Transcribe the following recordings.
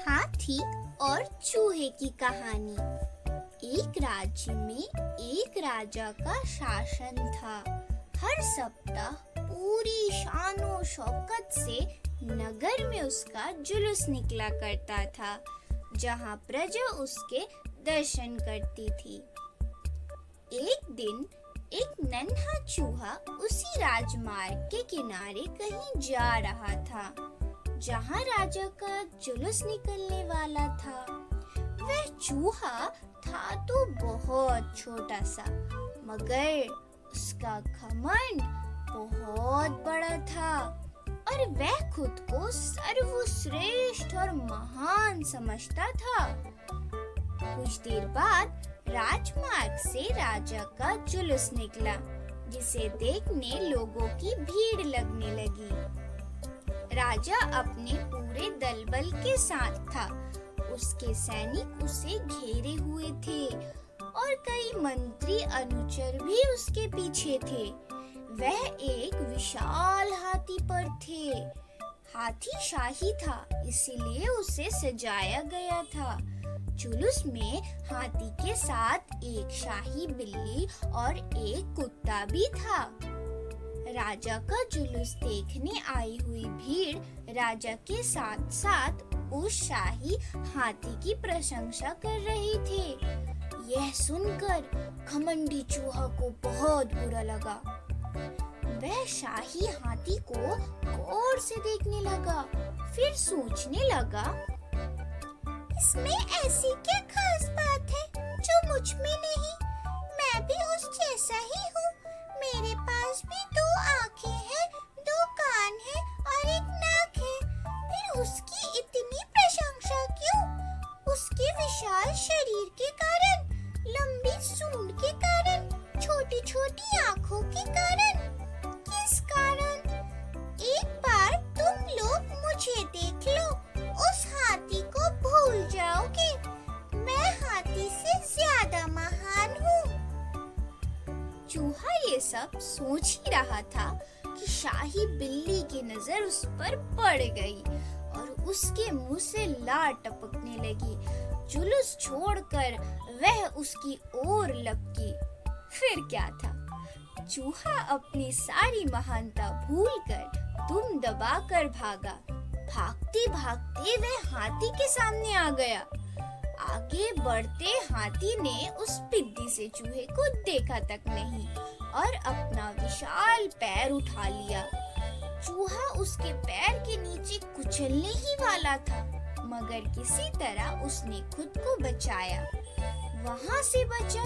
हाथी और चूहे की कहानी। एक राज्य में एक राजा का शासन था। हर सप्ताह पूरी शानो शौकत से नगर में उसका जुलूस निकला करता था, जहाँ प्रजा उसके दर्शन करती थी। एक दिन एक नन्हा चूहा उसी राजमार्ग के किनारे कहीं जा रहा था, जहाँ राजा का जुलूस निकलने वाला था। वह चूहा था तो बहुत छोटा सा, मगर उसका घमंड बहुत बड़ा था और वह खुद को सर्वश्रेष्ठ और महान समझता था। कुछ देर बाद राजमार्ग से राजा का जुलूस निकला, जिसे देखने लोगों की भीड़ लगने लगी। राजा अपने पूरे दलबल के साथ था। उसके सैनिक उसे घेरे हुए थे और कई मंत्री अनुचर भी उसके पीछे थे। वह एक विशाल हाथी पर थे। हाथी शाही था, इसीलिए उसे सजाया गया था। जुलूस में हाथी के साथ एक शाही बिल्ली और एक कुत्ता भी था। राजा का जुलूस देखने आई हुई भीड़ राजा के साथ साथ उस शाही हाथी की प्रशंसा कर रही थी। यह सुनकर घमंडी चूहा को बहुत बुरा लगा। वह शाही हाथी को गौर से देखने लगा, फिर सोचने लगा, इसमें ऐसी क्या खास बात है जो मुझ में नहीं? मैं भी उस जैसा ही हूँ। मेरे पास भी 2 आँखें हैं, 2 कान हैं और 1 नाक है। फिर उसकी इतनी प्रशंसा क्यों? उसके विशाल शरीर के कारण, लंबी सूंड के कारण, छोटी-छोटी आँखों के कारण। किस कारण? एक बार तुम लोग मुझे देख लो, उस हाथी को भूल जाओगे। मैं हाथी से ज्यादा महान हूँ। चूहा ये सब सोच ही रहा था कि शाही बिल्ली की नजर उस पर पड़ गई और उसके मुंह से लार टपकने लगी। जुलूस छोड़कर वह उसकी ओर लपकी। फिर क्या था? चूहा अपनी सारी महानता भूलकर दुम दबाकर भागा। भागते भागते वह हाथी के सामने आ गया। आगे बढ़ते हाथी ने उस पिद्दी से चूहे को देखा तक नहीं और अपना विशाल पैर उठा लिया। चूहा उसके पैर के नीचे कुचलने ही वाला था, मगर किसी तरह उसने खुद को बचाया। वहां से बचा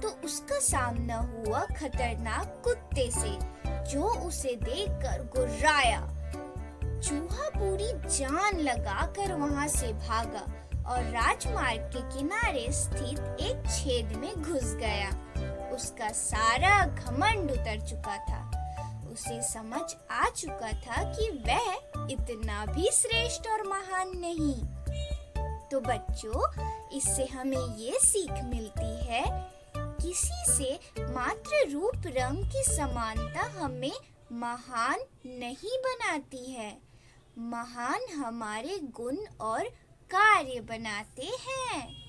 तो उसका सामना हुआ खतरनाक कुत्ते से, जो उसे देखकर गुर्राया। चूहा पूरी जान लगाकर वहां से भागा और राजमार्ग के किनारे स्थित एक छेद में घुस गया। उसका सारा घमंड उतर चुका था। उसे समझ आ चुका था कि वह इतना भी श्रेष्ठ और महान नहीं। तो बच्चों, इससे हमें ये सीख मिलती है, किसी से मात्र रूप रंग की समानता हमें महान नहीं बनाती है। महान हमारे गुण और कार्य बनाते हैं।